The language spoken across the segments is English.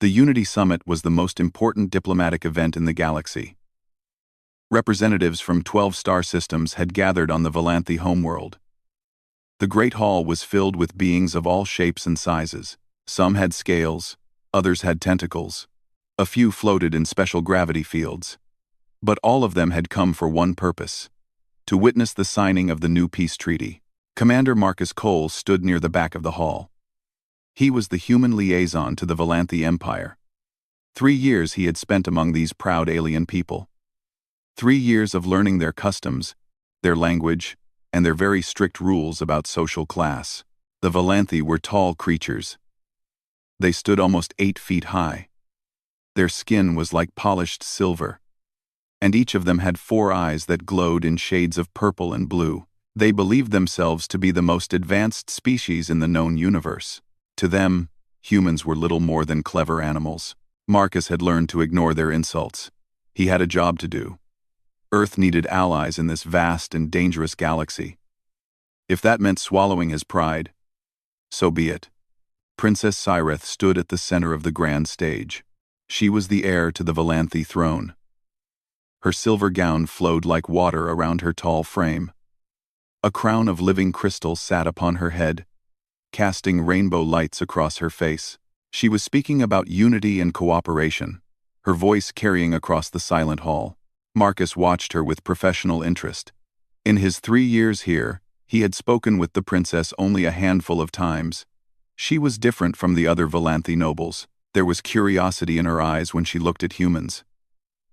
The Unity Summit was the most important diplomatic event in the galaxy. Representatives from 12 star systems had gathered on the Valanthy homeworld. The Great Hall was filled with beings of all shapes and sizes. Some had scales, others had tentacles. A few floated in special gravity fields. But all of them had come for one purpose: to witness the signing of the new peace treaty. Commander Marcus Cole stood near the back of the hall. He was the human liaison to the Valanthy Empire. 3 years he had spent among these proud alien people. 3 years of learning their customs, their language, and their very strict rules about social class. The Valanthy were tall creatures. They stood almost 8 feet high. Their skin was like polished silver, and each of them had 4 eyes that glowed in shades of purple and blue. They believed themselves to be the most advanced species in the known universe. To them, humans were little more than clever animals. Marcus had learned to ignore their insults. He had a job to do. Earth needed allies in this vast and dangerous galaxy. If that meant swallowing his pride, so be it. Princess Cyreth stood at the center of the grand stage. She was the heir to the Valanthy throne. Her silver gown flowed like water around her tall frame. A crown of living crystal sat upon her head, casting rainbow lights across her face. She was speaking about unity and cooperation, her voice carrying across the silent hall. Marcus watched her with professional interest. In his 3 years here, he had spoken with the princess only a handful of times. She was different from the other Valanthy nobles. There was curiosity in her eyes when she looked at humans.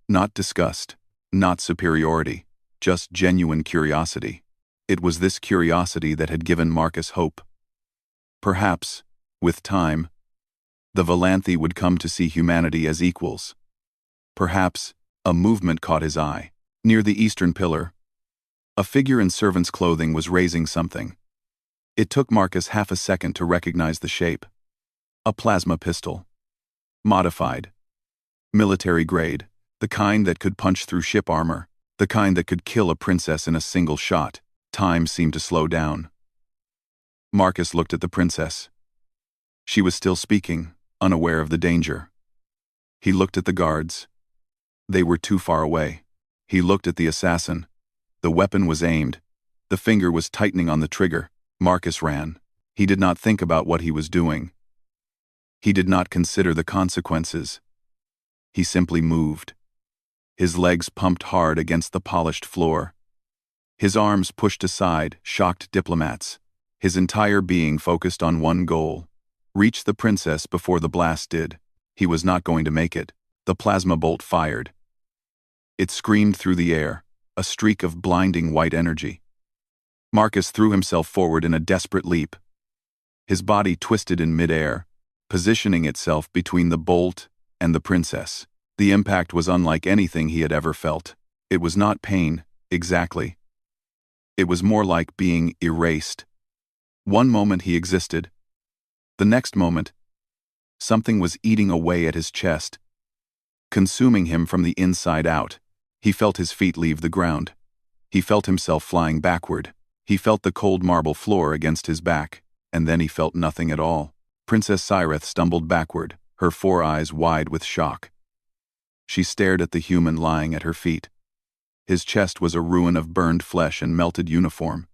Not disgust, not superiority, just genuine curiosity. It was this curiosity that had given Marcus hope. Perhaps, with time, the Valanthy would come to see humanity as equals. Perhaps, a movement caught his eye. Near the eastern pillar, a figure in servant's clothing was raising something. It took Marcus half a second to recognize the shape. A plasma pistol. Modified. Military grade. The kind that could punch through ship armor. The kind that could kill a princess in a single shot. Time seemed to slow down. Marcus looked at the princess. She was still speaking, unaware of the danger. He looked at the guards. They were too far away. He looked at the assassin. The weapon was aimed. The finger was tightening on the trigger. Marcus ran. He did not think about what he was doing. He did not consider the consequences. He simply moved. His legs pumped hard against the polished floor. His arms pushed aside shocked diplomats. His entire being focused on one goal: reach the princess before the blast did. He was not going to make it. The plasma bolt fired. It screamed through the air, a streak of blinding white energy. Marcus threw himself forward in a desperate leap. His body twisted in midair, positioning itself between the bolt and the princess. The impact was unlike anything he had ever felt. It was not pain, exactly. It was more like being erased. One moment he existed. The next moment, something was eating away at his chest, consuming him from the inside out. He felt his feet leave the ground. He felt himself flying backward. He felt the cold marble floor against his back, and then he felt nothing at all. Princess Cyreth stumbled backward, her 4 eyes wide with shock. She stared at the human lying at her feet. His chest was a ruin of burned flesh and melted uniform.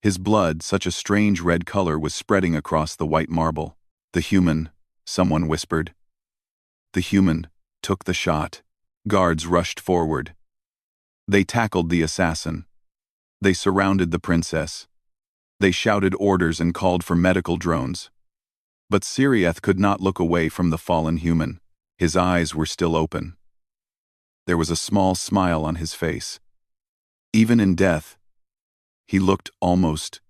His blood, such a strange red color, was spreading across the white marble. The human, someone whispered. The human took the shot. Guards rushed forward. They tackled the assassin. They surrounded the princess. They shouted orders and called for medical drones. But Cyreth could not look away from the fallen human. His eyes were still open. There was a small smile on his face. Even in death, he looked almost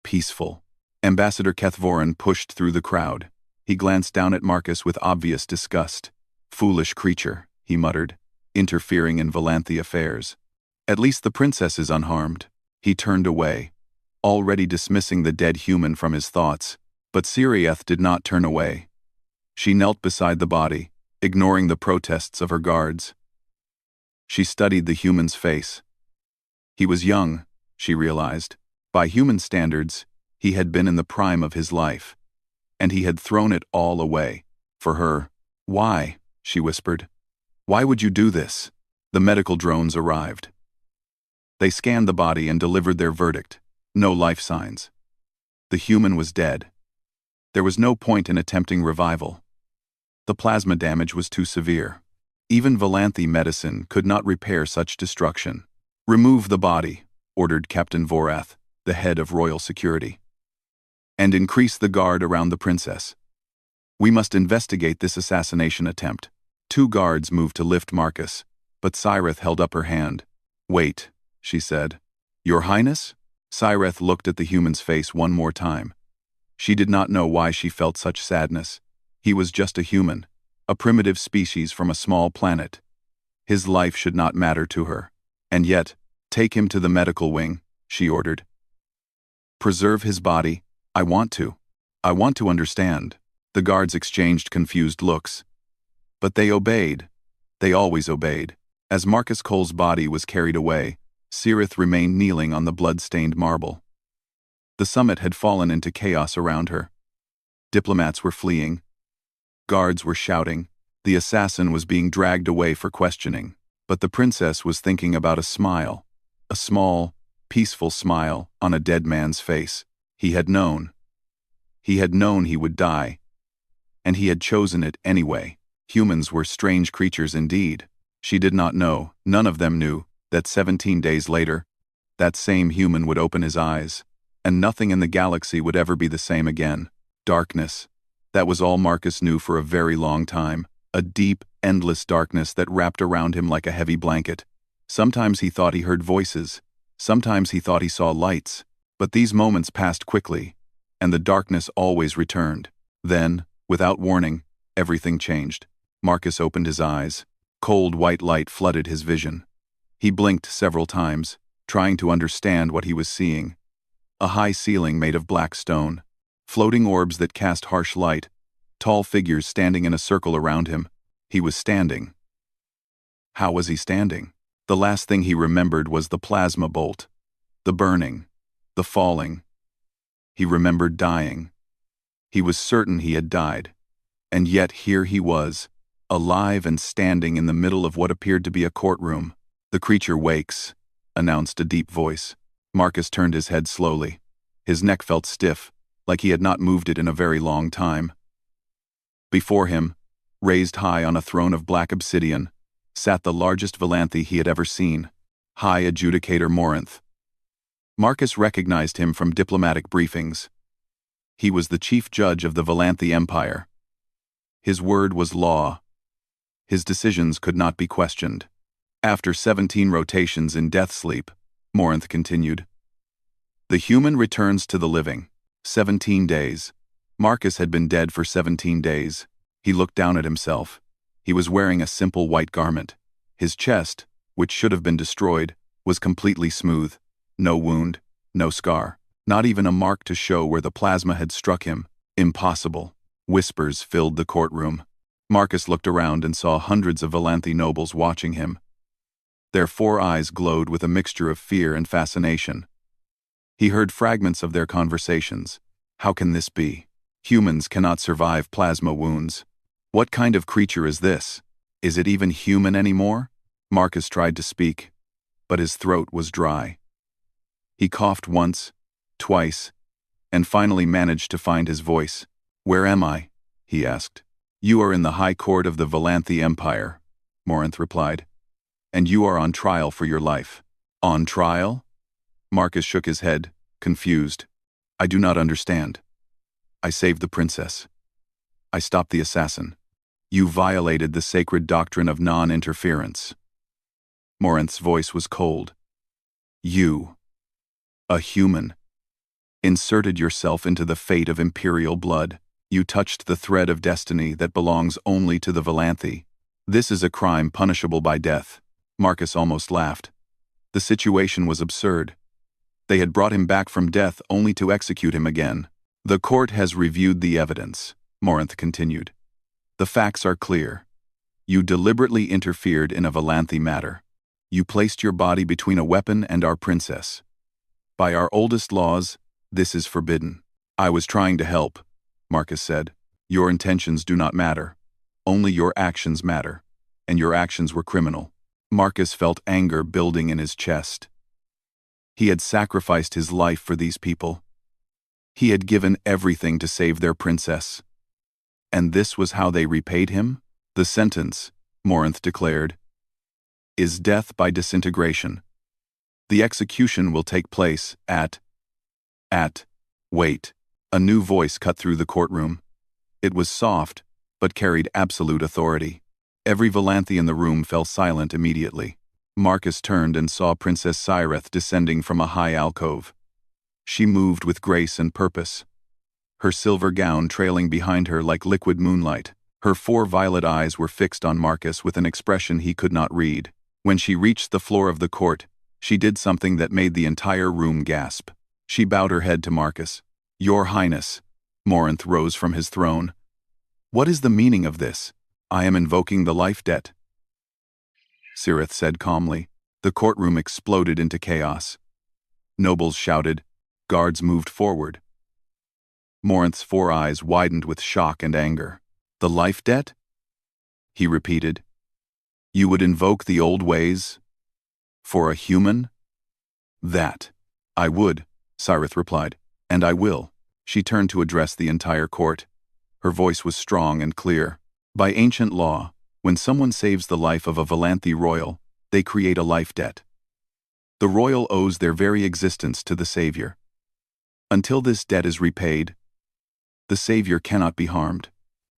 peaceful. Ambassador Kethvorin pushed through the crowd. He glanced down at Marcus with obvious disgust. Foolish creature, he muttered, interfering in Valanthy affairs. At least the princess is unharmed. He turned away, already dismissing the dead human from his thoughts. But Cyreth did not turn away. She knelt beside the body, ignoring the protests of her guards. She studied the human's face. He was young, she realized. By human standards, he had been in the prime of his life. And he had thrown it all away. For her, Why? She whispered. Why would you do this? The medical drones arrived. They scanned the body and delivered their verdict. No life signs. The human was dead. There was no point in attempting revival. The plasma damage was too severe. Even Valanthy medicine could not repair such destruction. Remove the body, ordered Captain Vorath, the head of royal security. And increase the guard around the princess. We must investigate this assassination attempt. 2 guards moved to lift Marcus, but Cyrith held up her hand. Wait, she said. Your Highness? Cyrith looked at the human's face one more time. She did not know why she felt such sadness. He was just a human, a primitive species from a small planet. His life should not matter to her. And yet, take him to the medical wing, she ordered. Preserve his body. I want to understand. The guards exchanged confused looks. But they obeyed. They always obeyed. As Marcus Cole's body was carried away, Cyrith remained kneeling on the blood-stained marble. The summit had fallen into chaos around her. Diplomats were fleeing. Guards were shouting. The assassin was being dragged away for questioning. But the princess was thinking about a smile. A small, peaceful smile on a dead man's face. He had known. He had known he would die. And he had chosen it anyway. Humans were strange creatures indeed. She did not know, none of them knew, that 17 days later, that same human would open his eyes, and nothing in the galaxy would ever be the same again. Darkness. That was all Marcus knew for a very long time. A deep, endless darkness that wrapped around him like a heavy blanket. Sometimes he thought he heard voices. Sometimes he thought he saw lights. But these moments passed quickly, and the darkness always returned. Then, without warning, everything changed. Marcus opened his eyes. Cold white light flooded his vision. He blinked several times, trying to understand what he was seeing. A high ceiling made of black stone. Floating orbs that cast harsh light. Tall figures standing in a circle around him. He was standing. How was he standing? The last thing he remembered was the plasma bolt. The burning. The falling. He remembered dying. He was certain he had died. And yet here he was, alive and standing in the middle of what appeared to be a courtroom. The creature wakes, announced a deep voice. Marcus turned his head slowly. His neck felt stiff, like he had not moved it in a very long time. Before him, raised high on a throne of black obsidian, sat the largest Valanthy he had ever seen, High Adjudicator Morinth. Marcus recognized him from diplomatic briefings. He was the chief judge of the Valanthy Empire. His word was law. His decisions could not be questioned. After 17 rotations in death sleep, Morinth continued, the human returns to the living. 17 days. Marcus had been dead for 17 days. He looked down at himself. He was wearing a simple white garment. His chest, which should have been destroyed, was completely smooth. No wound, no scar, not even a mark to show where the plasma had struck him. Impossible. Whispers filled the courtroom. Marcus looked around and saw hundreds of Valanthy nobles watching him. Their 4 eyes glowed with a mixture of fear and fascination. He heard fragments of their conversations. How can this be? Humans cannot survive plasma wounds. What kind of creature is this? Is it even human anymore? Marcus tried to speak, but his throat was dry. He coughed once, twice, and finally managed to find his voice. Where am I? He asked. You are in the High Court of the Valanthy Empire, Morinth replied. And you are on trial for your life. On trial? Marcus shook his head, confused. I do not understand. I saved the princess. I stopped the assassin. You violated the sacred doctrine of non-interference. Morinth's voice was cold. You, a human, inserted yourself into the fate of imperial blood. You touched the thread of destiny that belongs only to the Valanthy. This is a crime punishable by death. Marcus almost laughed. The situation was absurd. They had brought him back from death only to execute him again. The court has reviewed the evidence, Morinth continued. The facts are clear. You deliberately interfered in a Valanthy matter. You placed your body between a weapon and our princess. By our oldest laws, this is forbidden. I was trying to help, Marcus said. Your intentions do not matter. Only your actions matter, and your actions were criminal. Marcus felt anger building in his chest. He had sacrificed his life for these people. He had given everything to save their princess. And this was how they repaid him? The sentence, Morinth declared, is death by disintegration. The execution will take place wait. A new voice cut through the courtroom. It was soft, but carried absolute authority. Every Valanthi in the room fell silent immediately. Marcus turned and saw Princess Cyreth descending from a high alcove. She moved with grace and purpose, her silver gown trailing behind her like liquid moonlight. Her 4 violet eyes were fixed on Marcus with an expression he could not read. When she reached the floor of the court, she did something that made the entire room gasp. She bowed her head to Marcus. "Your Highness." Morinth rose from his throne. "What is the meaning of this? I am invoking the life debt." Cyreth said calmly. The courtroom exploded into chaos. Nobles shouted. Guards moved forward. Morinth's 4 eyes widened with shock and anger. "The life debt?" he repeated. "You would invoke the old ways? For a human?" "That I would," Cyreth replied. "And I will." She turned to address the entire court. Her voice was strong and clear. "By ancient law, when someone saves the life of a Valanthi royal, they create a life debt. The royal owes their very existence to the savior. Until this debt is repaid, the savior cannot be harmed.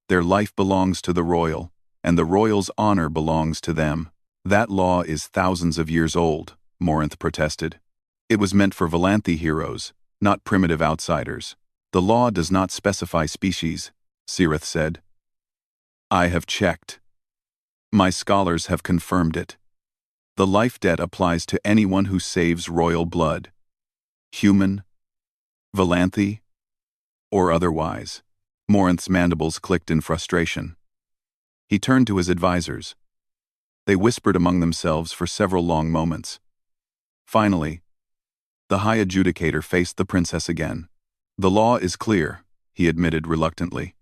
Their life belongs to the royal, and the royal's honor belongs to them." "That law is thousands of years old," Morinth protested. "It was meant for Valanthi heroes, not primitive outsiders." "The law does not specify species," Cyreth said. "I have checked. My scholars have confirmed it. The life debt applies to anyone who saves royal blood. Human, Valanthi, or otherwise." Morinth's mandibles clicked in frustration. He turned to his advisors. They whispered among themselves for several long moments. Finally, the High Adjudicator faced the princess again. "The law is clear," he admitted reluctantly.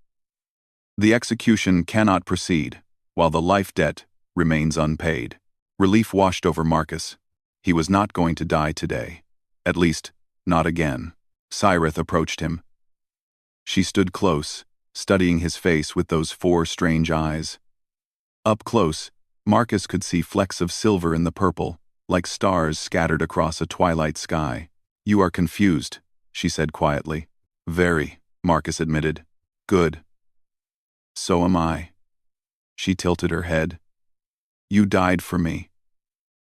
"The execution cannot proceed, while the life debt remains unpaid." Relief washed over Marcus. He was not going to die today. At least, not again. Cyreth approached him. She stood close, studying his face with those 4 strange eyes. Up close, Marcus could see flecks of silver in the purple, like stars scattered across a twilight sky. "You are confused," she said quietly. "Very," Marcus admitted. "Good. So am I." She tilted her head. "You died for me.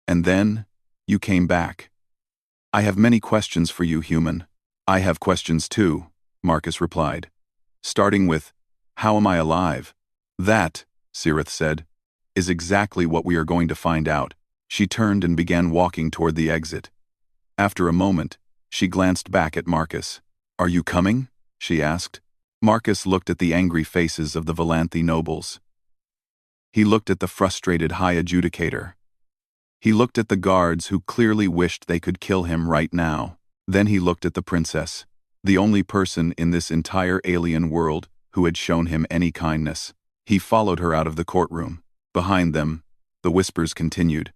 And then, you came back. I have many questions for you, human." "I have questions too," Marcus replied. "Starting with, how am I alive?" "That," Cyreth said, "is exactly what we are going to find out." She turned and began walking toward the exit. After a moment, she glanced back at Marcus. "Are you coming?" she asked. Marcus looked at the angry faces of the Valanthi nobles. He looked at the frustrated High Adjudicator. He looked at the guards who clearly wished they could kill him right now. Then he looked at the princess, the only person in this entire alien world who had shown him any kindness. He followed her out of the courtroom. Behind them, the whispers continued.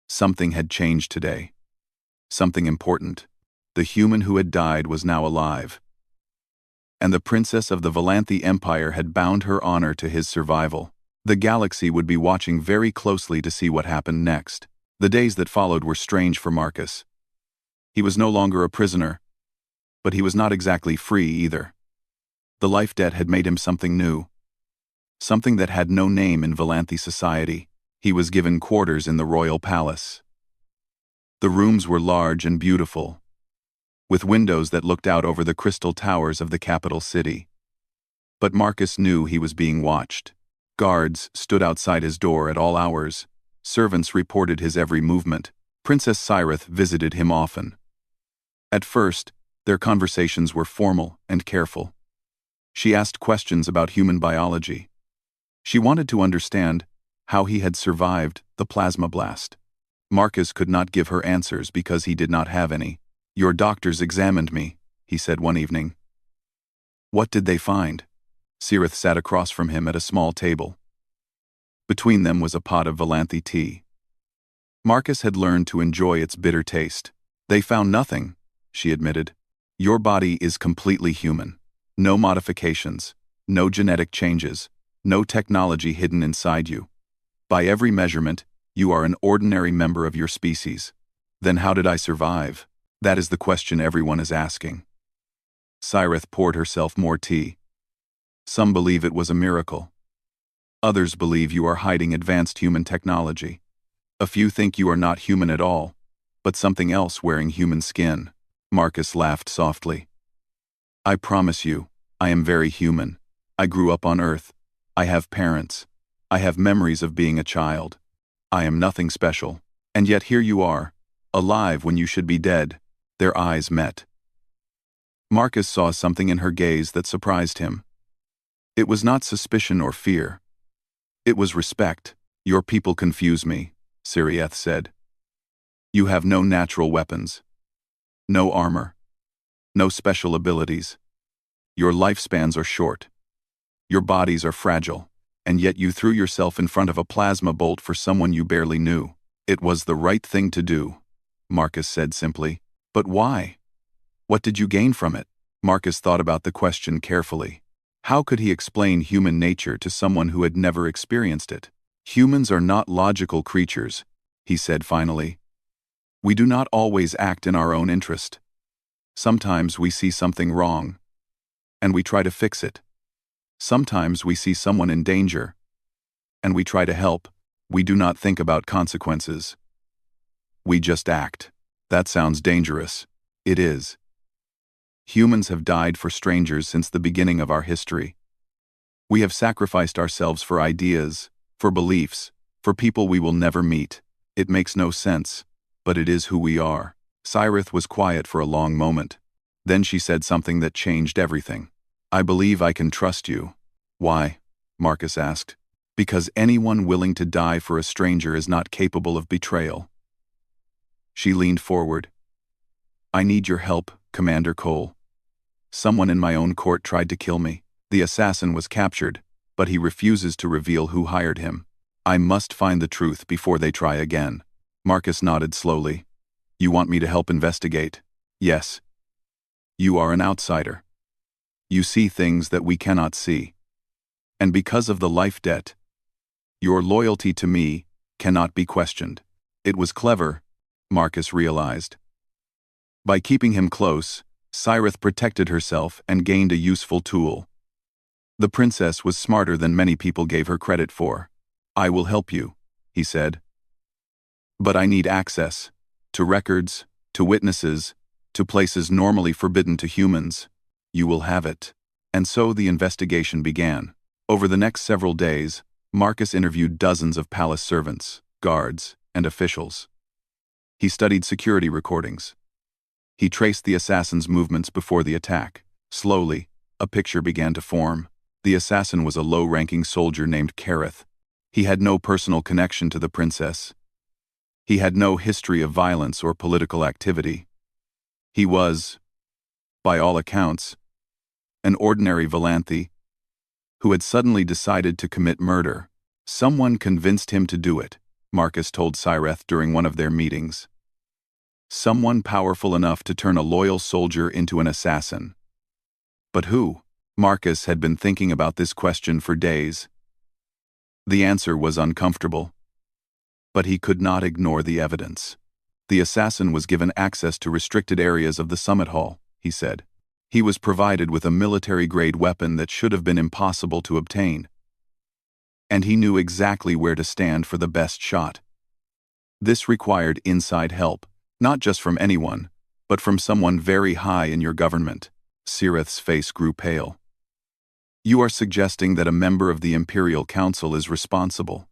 Something had changed today. Something important. The human who had died was now alive. And the princess of the Valanthi Empire had bound her honor to his survival. The galaxy would be watching very closely to see what happened next. The days that followed were strange for Marcus. He was no longer a prisoner, but he was not exactly free either. The life debt had made him something new. Something that had no name in Valanthi society. He was given quarters in the royal palace. The rooms were large and beautiful, with windows that looked out over the crystal towers of the capital city. But Marcus knew he was being watched. Guards stood outside his door at all hours. Servants reported his every movement. Princess Cyreth visited him often. At first, their conversations were formal and careful. She asked questions about human biology. She wanted to understand how he had survived the plasma blast. Marcus could not give her answers because he did not have any. "Your doctors examined me," he said one evening. "What did they find?" Cirith sat across from him at a small table. Between them was a pot of Valanthi tea. Marcus had learned to enjoy its bitter taste. They found nothing, she admitted. Your body is completely human. No modifications, no genetic changes, no technology hidden inside you. By every measurement, you are an ordinary member of your species. Then how did I survive? That is the question everyone is asking. Cirith poured herself more tea. Some believe it was a miracle. Others believe you are hiding advanced human technology. A few think you are not human at all, but something else wearing human skin. Marcus laughed softly. I promise you, I am very human. I grew up on Earth. I have parents. I have memories of being a child. I am nothing special. And yet here you are, alive when you should be dead. Their eyes met. Marcus saw something in her gaze that surprised him. It was not suspicion or fear. It was respect. Your people confuse me, Cirith said. You have no natural weapons. No armor. No special abilities. Your lifespans are short. Your bodies are fragile, and yet you threw yourself in front of a plasma bolt for someone you barely knew. It was the right thing to do, Marcus said simply. But why? What did you gain from it? Marcus thought about the question carefully. How could he explain human nature to someone who had never experienced it? Humans are not logical creatures, he said finally. We do not always act in our own interest. Sometimes we see something wrong, and we try to fix it. Sometimes we see someone in danger, and we try to help. We do not think about consequences. We just act. That sounds dangerous. It is. Humans have died for strangers since the beginning of our history. We have sacrificed ourselves for ideas, for beliefs, for people we will never meet. It makes no sense, but it is who we are. Cirith was quiet for a long moment. Then she said something that changed everything. I believe I can trust you. Why? Marcus asked. Because anyone willing to die for a stranger is not capable of betrayal. She leaned forward. I need your help, Commander Cole. Someone in my own court tried to kill me. The assassin was captured, but he refuses to reveal who hired him. I must find the truth before they try again. Marcus nodded slowly. You want me to help investigate? Yes. You are an outsider. You see things that we cannot see. And because of the life debt, your loyalty to me cannot be questioned. It was clever, Marcus realized. By keeping him close, Cirith protected herself and gained a useful tool. The princess was smarter than many people gave her credit for. I will help you, he said. But I need access to records, to witnesses, to places normally forbidden to humans. You will have it. And so the investigation began. Over the next several days, Marcus interviewed dozens of palace servants, guards, and officials. He studied security recordings. He traced the assassin's movements before the attack. Slowly, a picture began to form. The assassin was a low-ranking soldier named Kareth. He had no personal connection to the princess. He had no history of violence or political activity. He was, by all accounts, an ordinary Valanthi who had suddenly decided to commit murder. Someone convinced him to do it, Marcus told Cirith during one of their meetings. Someone powerful enough to turn a loyal soldier into an assassin. But who? Marcus had been thinking about this question for days. The answer was uncomfortable. But he could not ignore the evidence. The assassin was given access to restricted areas of the summit hall, he said. He was provided with a military-grade weapon that should have been impossible to obtain. And he knew exactly where to stand for the best shot. This required inside help, not just from anyone, but from someone very high in your government. Cirith's face grew pale. You are suggesting that a member of the Imperial Council is responsible.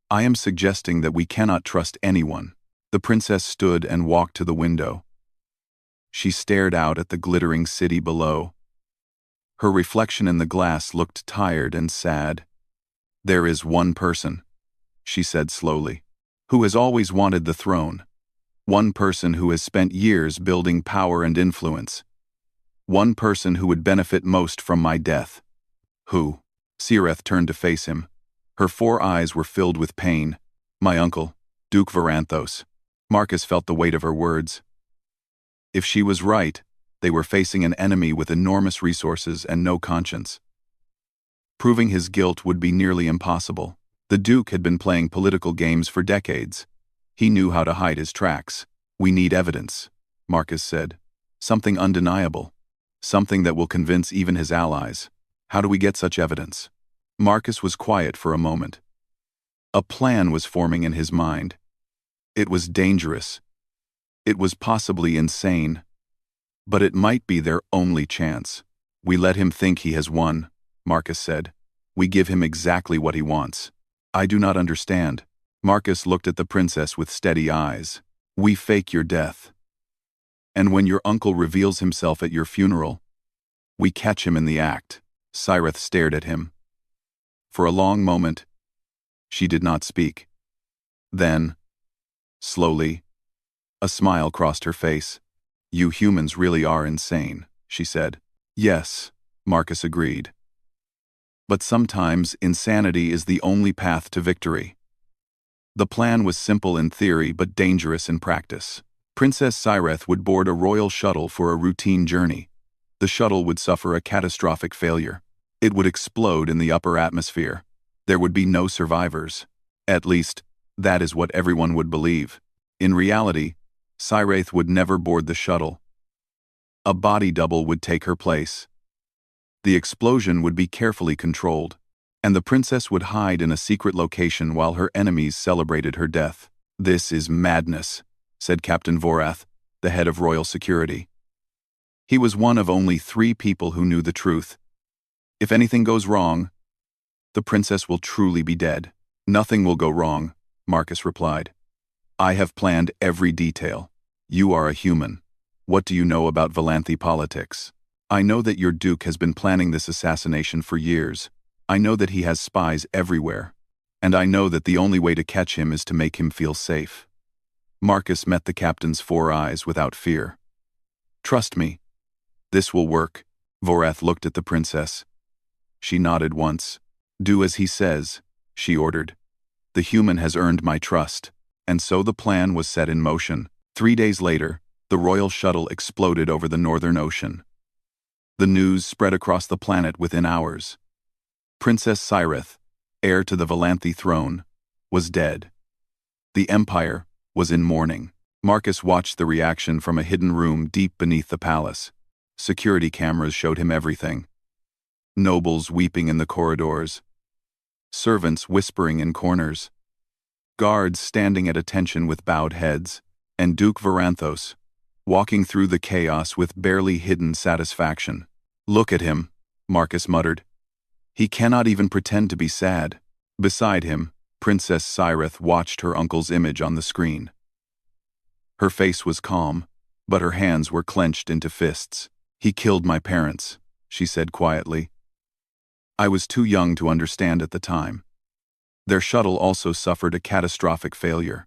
I am suggesting that we cannot trust anyone. The princess stood and walked to the window. She stared out at the glittering city below. Her reflection in the glass looked tired and sad. There is one person, she said slowly, who has always wanted the throne. One person who has spent years building power and influence. One person who would benefit most from my death. Who? Sireth turned to face him. Her 4 eyes were filled with pain. My uncle, Duke Varanthos. Marcus felt the weight of her words. If she was right, they were facing an enemy with enormous resources and no conscience. Proving his guilt would be nearly impossible. The Duke had been playing political games for decades. He knew how to hide his tracks. We need evidence, Marcus said. Something undeniable. Something that will convince even his allies. How do we get such evidence? Marcus was quiet for a moment. A plan was forming in his mind. It was dangerous. It was possibly insane. But it might be their only chance. We let him think he has won, Marcus said. We give him exactly what he wants. I do not understand. Marcus looked at the princess with steady eyes. We fake your death. And when your uncle reveals himself at your funeral, we catch him in the act. Sireth stared at him. For a long moment, she did not speak. Then, slowly, a smile crossed her face. You humans really are insane, she said. Yes, Marcus agreed. But sometimes insanity is the only path to victory. The plan was simple in theory but dangerous in practice. Princess Sireth would board a royal shuttle for a routine journey. The shuttle would suffer a catastrophic failure. It would explode in the upper atmosphere. There would be no survivors. At least, that is what everyone would believe. In reality, Sireth would never board the shuttle. A body double would take her place. The explosion would be carefully controlled, and the princess would hide in a secret location while her enemies celebrated her death. This is madness, said Captain Vorath, the head of royal security. He was one of only 3 people who knew the truth. If anything goes wrong, the princess will truly be dead. Nothing will go wrong, Marcus replied. I have planned every detail. You are a human. What do you know about Valanthi politics? I know that your duke has been planning this assassination for years. I know that he has spies everywhere. And I know that the only way to catch him is to make him feel safe. Marcus met the captain's 4 eyes without fear. Trust me. This will work. Vorath looked at the princess. She nodded once. Do as he says, she ordered. The human has earned my trust. And so the plan was set in motion. 3 days later, the royal shuttle exploded over the Northern Ocean. The news spread across the planet within hours. Princess Sireth, heir to the Valanthi throne, was dead. The Empire was in mourning. Marcus watched the reaction from a hidden room deep beneath the palace. Security cameras showed him everything. Nobles weeping in the corridors. Servants whispering in corners. Guards standing at attention with bowed heads. And Duke Varanthos, walking through the chaos with barely hidden satisfaction. Look at him, Marcus muttered. He cannot even pretend to be sad. Beside him, Princess Sireth watched her uncle's image on the screen. Her face was calm, but her hands were clenched into fists. He killed my parents, she said quietly. I was too young to understand at the time. Their shuttle also suffered a catastrophic failure.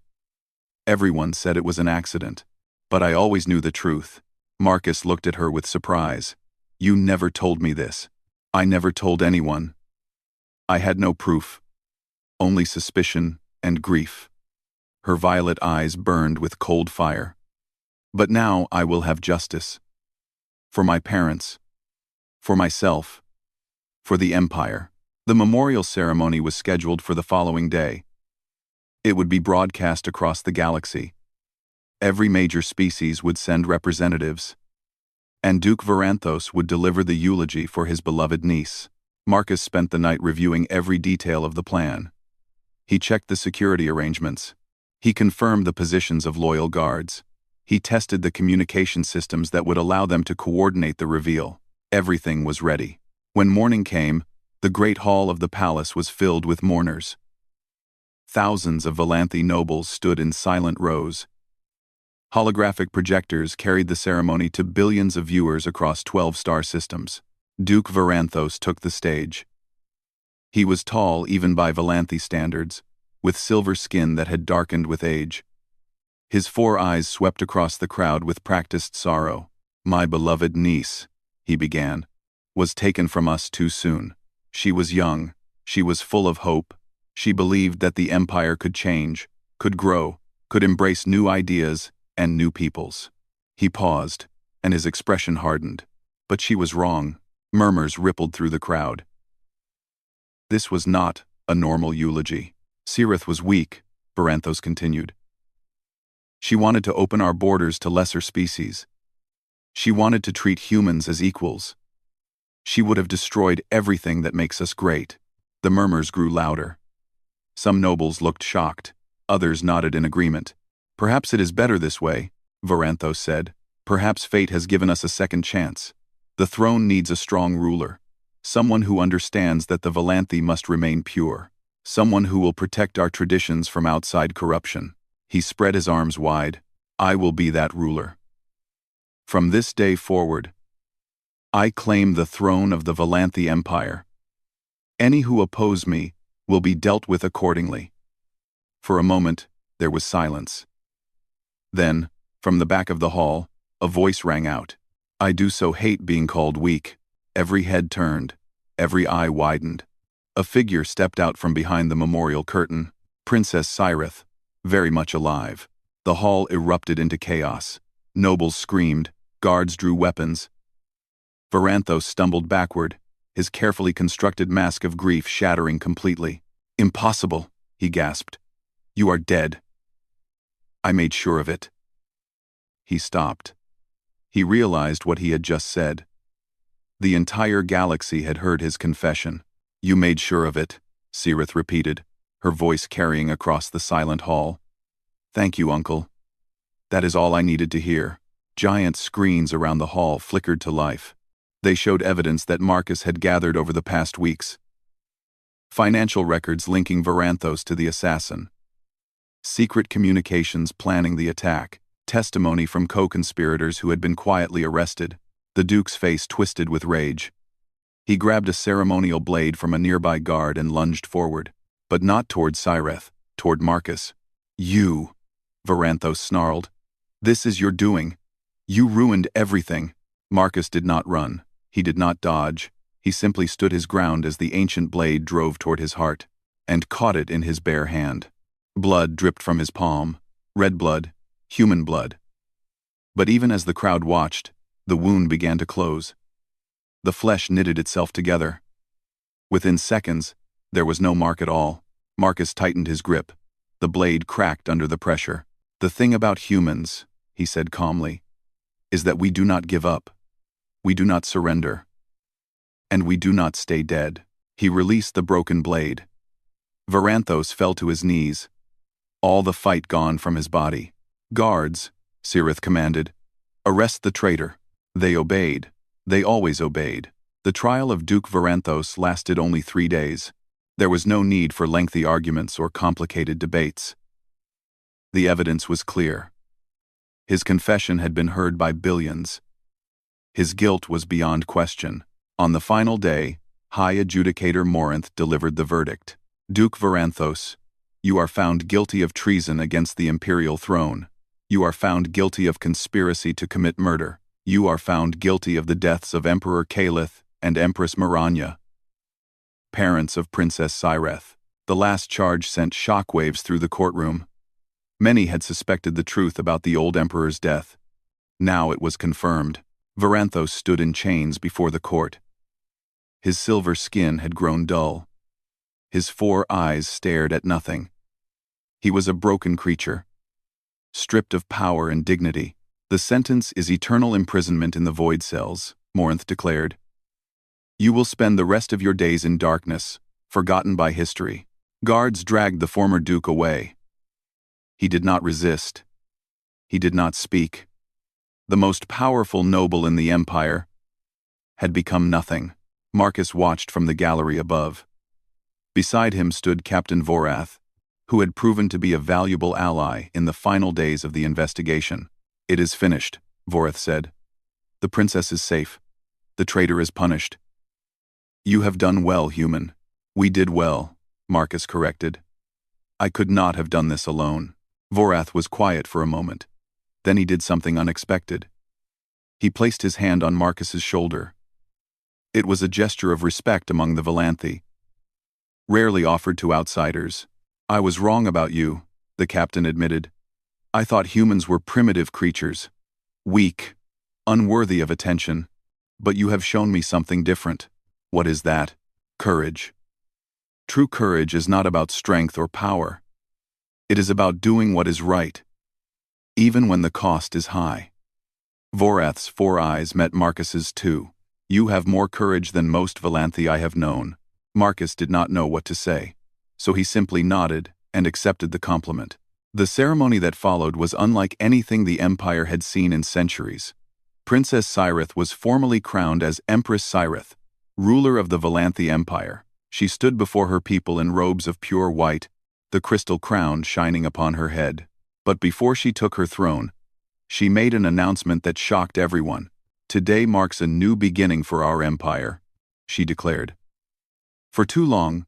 Everyone said it was an accident, but I always knew the truth. Marcus looked at her with surprise. You never told me this. I never told anyone. I had no proof. Only suspicion and grief. Her violet eyes burned with cold fire. But now I will have justice. For my parents. For myself. For the Empire. The memorial ceremony was scheduled for the following day. It would be broadcast across the galaxy. Every major species would send representatives. And Duke Varanthos would deliver the eulogy for his beloved niece. Marcus spent the night reviewing every detail of the plan. He checked the security arrangements. He confirmed the positions of loyal guards. He tested the communication systems that would allow them to coordinate the reveal. Everything was ready. When morning came, the great hall of the palace was filled with mourners. Thousands of Valanthi nobles stood in silent rows. Holographic projectors carried the ceremony to billions of viewers across 12 star systems. Duke Varanthos took the stage. He was tall even by Valanthi standards, with silver skin that had darkened with age. His 4 eyes swept across the crowd with practiced sorrow. My beloved niece, he began, was taken from us too soon. She was young. She was full of hope. She believed that the empire could change, could grow, could embrace new ideas and new peoples. He paused, and his expression hardened. But she was wrong. Murmurs rippled through the crowd. This was not a normal eulogy. Cirith was weak, Varanthos continued. She wanted to open our borders to lesser species. She wanted to treat humans as equals. She would have destroyed everything that makes us great. The murmurs grew louder. Some nobles looked shocked. Others nodded in agreement. Perhaps it is better this way, Varanthos said. Perhaps fate has given us a second chance. The throne needs a strong ruler. Someone who understands that the Valanthi must remain pure. Someone who will protect our traditions from outside corruption. He spread his arms wide. I will be that ruler. From this day forward, I claim the throne of the Valanthi Empire. Any who oppose me will be dealt with accordingly. For a moment, there was silence. Then, from the back of the hall, a voice rang out. I do so hate being called weak. Every head turned. Every eye widened. A figure stepped out from behind the memorial curtain. Princess Cirith, very much alive. The hall erupted into chaos. Nobles screamed. Guards drew weapons. Varanthos stumbled backward, his carefully constructed mask of grief shattering completely. Impossible, he gasped. You are dead. I made sure of it. He stopped. He realized what he had just said. The entire galaxy had heard his confession. You made sure of it, Cirith repeated, her voice carrying across the silent hall. Thank you, Uncle. That is all I needed to hear. Giant screens around the hall flickered to life. They showed evidence that Marcus had gathered over the past weeks. Financial records linking Varanthos to the assassin. Secret communications planning the attack. Testimony from co-conspirators who had been quietly arrested. The Duke's face twisted with rage. He grabbed a ceremonial blade from a nearby guard and lunged forward. But not toward Cirith, toward Marcus. You, Varanthos snarled. This is your doing. You ruined everything. Marcus did not run. He did not dodge. He simply stood his ground as the ancient blade drove toward his heart, and caught it in his bare hand. Blood dripped from his palm. Red blood, human blood. But even as the crowd watched, the wound began to close. The flesh knitted itself together. Within seconds, there was no mark at all. Marcus tightened his grip. The blade cracked under the pressure. The thing about humans, he said calmly, is that we do not give up. We do not surrender. And we do not stay dead. He released the broken blade. Varanthos fell to his knees, all the fight gone from his body. Guards, Cirith commanded, arrest the traitor. They obeyed. They always obeyed. The trial of Duke Varanthos lasted only 3 days. There was no need for lengthy arguments or complicated debates. The evidence was clear. His confession had been heard by billions. His guilt was beyond question. On the final day, High Adjudicator Morinth delivered the verdict. Duke Varanthos, you are found guilty of treason against the imperial throne. You are found guilty of conspiracy to commit murder. You are found guilty of the deaths of Emperor Calith and Empress Miranya, parents of Princess Cirith. The last charge sent shockwaves through the courtroom. Many had suspected the truth about the old emperor's death. Now it was confirmed. Varanthos stood in chains before the court. His silver skin had grown dull. His 4 eyes stared at nothing. He was a broken creature, stripped of power and dignity. The sentence is eternal imprisonment in the void cells, Morinth declared. You will spend the rest of your days in darkness, forgotten by history. Guards dragged the former duke away. He did not resist. He did not speak. The most powerful noble in the empire had become nothing. Marcus watched from the gallery above. Beside him stood Captain Vorath, who had proven to be a valuable ally in the final days of the investigation. It is finished, Vorath said. The princess is safe. The traitor is punished. You have done well, human. We did well, Marcus corrected. I could not have done this alone. Vorath was quiet for a moment. Then he did something unexpected. He placed his hand on Marcus's shoulder. It was a gesture of respect among the Valanthi, rarely offered to outsiders. "I was wrong about you," the captain admitted. "I thought humans were primitive creatures, weak, unworthy of attention. But you have shown me something different." "What is that?" "Courage. True courage is not about strength or power. It is about doing what is right, even when the cost is high." Vorath's 4 eyes met Marcus's 2. "You have more courage than most Valanthi I have known." Marcus did not know what to say, so he simply nodded and accepted the compliment. The ceremony that followed was unlike anything the Empire had seen in centuries. Princess Cyrith was formally crowned as Empress Cyrith, ruler of the Valanthi Empire. She stood before her people in robes of pure white, the crystal crown shining upon her head. But before she took her throne, she made an announcement that shocked everyone. "Today marks a new beginning for our empire," she declared. "For too long,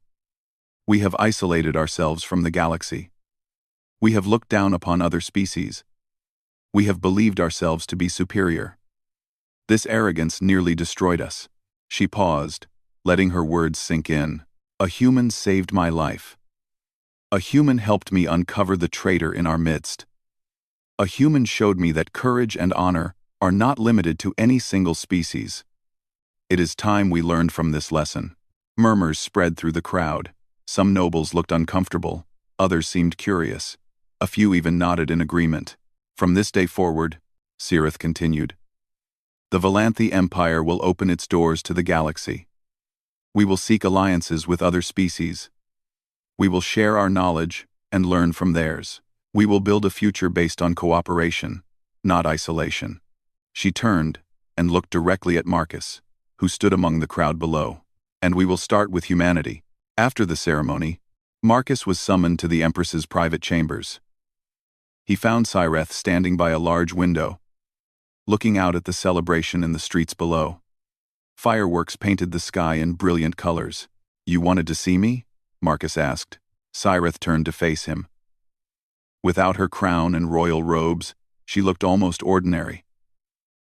we have isolated ourselves from the galaxy. We have looked down upon other species. We have believed ourselves to be superior. This arrogance nearly destroyed us." She paused, letting her words sink in. "A human saved my life. A human helped me uncover the traitor in our midst. A human showed me that courage and honor are not limited to any single species. It is time we learned from this lesson." Murmurs spread through the crowd. Some nobles looked uncomfortable, others seemed curious. A few even nodded in agreement. "From this day forward," Cyrith continued, "the Valanthi Empire will open its doors to the galaxy. We will seek alliances with other species. We will share our knowledge and learn from theirs. We will build a future based on cooperation, not isolation." She turned and looked directly at Marcus, who stood among the crowd below. "And we will start with humanity." After the ceremony, Marcus was summoned to the Empress's private chambers. He found Cyrith standing by a large window, looking out at the celebration in the streets below. Fireworks painted the sky in brilliant colors. "You wanted to see me?" Marcus asked. Cyrith turned to face him. Without her crown and royal robes, she looked almost ordinary.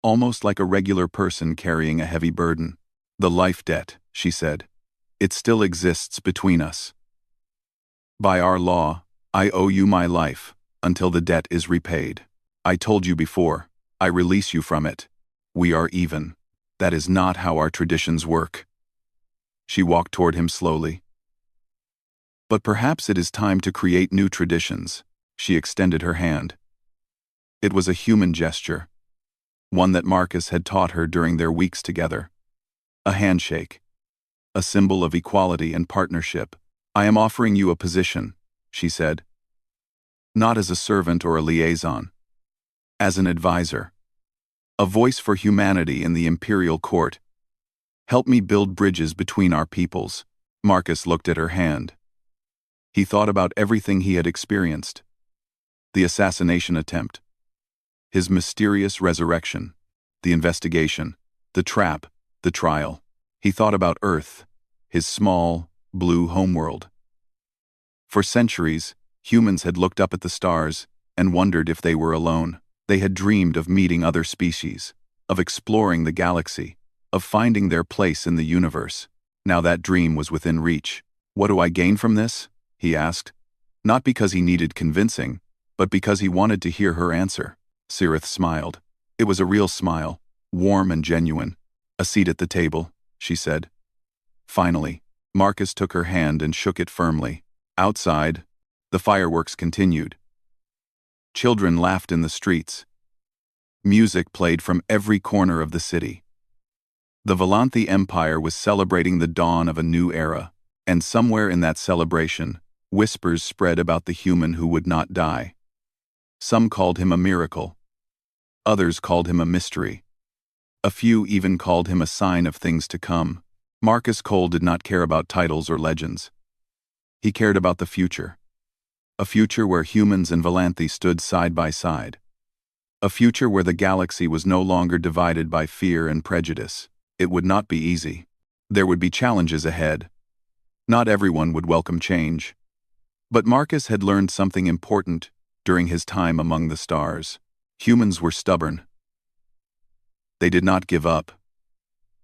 Almost like a regular person carrying a heavy burden. "The life debt," she said. "It still exists between us. By our law, I owe you my life, until the debt is repaid. I told you before, I release you from it. We are even. That is not how our traditions work." She walked toward him slowly. "But perhaps it is time to create new traditions." She extended her hand. It was a human gesture, one that Marcus had taught her during their weeks together. A handshake. A symbol of equality and partnership. "I am offering you a position," she said. "Not as a servant or a liaison. As an advisor. A voice for humanity in the imperial court. Help me build bridges between our peoples." Marcus looked at her hand. He thought about everything he had experienced. The assassination attempt. His mysterious resurrection. The investigation. The trap. The trial. He thought about Earth, his small, blue homeworld. For centuries, humans had looked up at the stars and wondered if they were alone. They had dreamed of meeting other species, of exploring the galaxy, of finding their place in the universe. Now that dream was within reach. "What do I gain from this?" he asked. Not because he needed convincing, but because he wanted to hear her answer. Cyrith smiled. It was a real smile, warm and genuine. "A seat at the table," she said. Finally, Marcus took her hand and shook it firmly. Outside, the fireworks continued. Children laughed in the streets. Music played from every corner of the city. The Valanthi Empire was celebrating the dawn of a new era, and somewhere in that celebration, whispers spread about the human who would not die. Some called him a miracle. Others called him a mystery. A few even called him a sign of things to come. Marcus Cole did not care about titles or legends. He cared about the future. A future where humans and Valanthi stood side by side. A future where the galaxy was no longer divided by fear and prejudice. It would not be easy. There would be challenges ahead. Not everyone would welcome change. But Marcus had learned something important during his time among the stars. Humans were stubborn. They did not give up.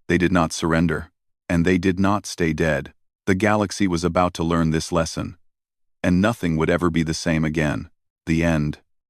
They did not surrender. And they did not stay dead. The galaxy was about to learn this lesson. And nothing would ever be the same again. The end.